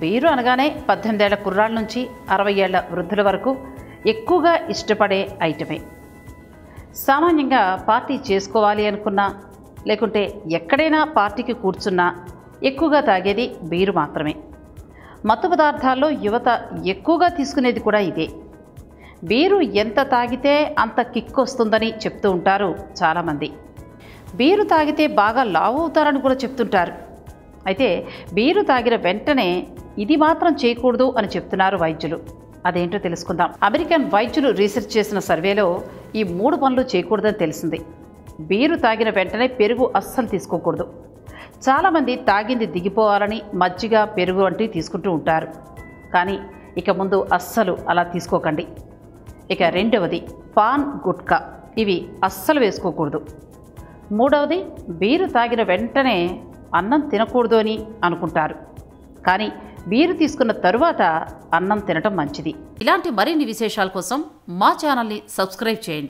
Beer అనగానే 18 ఏళ్ల కుర్రాళ్ళ నుంచి 60 ఏళ్ల వృద్ధుల వరకు ఎక్కువగా ఇష్టపడే ఐటమే. సామాన్యంగా పార్టీ చేసుకోవాలి అనుకున్నా, లేకుంటే ఎక్కడైనా పార్టీకి కూర్చున్నా ఎక్కువగా తాగేది బీరు మాత్రమే. మత్తు పదార్థాల్లో యువత ఎక్కువగా తీసుకునేది కూడా ఇదే. బీరు ఎంత తాగితే అంత కిక్ వస్తుందని చెప్తూ ఉంటారు చాలామంది. బీరు తాగితే బాగా లావు అవుతారని కూడా చెప్తుంటారు. అయితే బీరు తాగిన వెంటనే ఇది మాత్రం చేయకూడదు అని చెప్తున్నారు వైద్యులు. అదేంటో తెలుసుకుందాం. అమెరికన్ వైద్యులు రీసెర్చ్ చేసిన సర్వేలో ఈ 3 పనులు చేయకూడదని తెలిసింది. బీరు తాగిన వెంటనే పెరుగు అస్సలు తీసుకోకూడదు. చాలామంది తాగింది దిగిపోవాలని మజ్జిగ, పెరుగు వంటివి తీసుకుంటూ ఉంటారు. కానీ ఇక ముందు అస్సలు అలా తీసుకోకండి. ఇక రెండవది పాన్, గుట్కా ఇవి అస్సలు వేసుకోకూడదు. మూడవది బీరు తాగిన వెంటనే అన్నం తినకూడదు అని అనుకుంటారు. కానీ బీరు తీసుకున్న తరువాత అన్నం తినటం మంచిది. ఇలాంటి మరిన్ని విశేషాల కోసం మా ఛానల్ని సబ్స్క్రైబ్ చేయండి.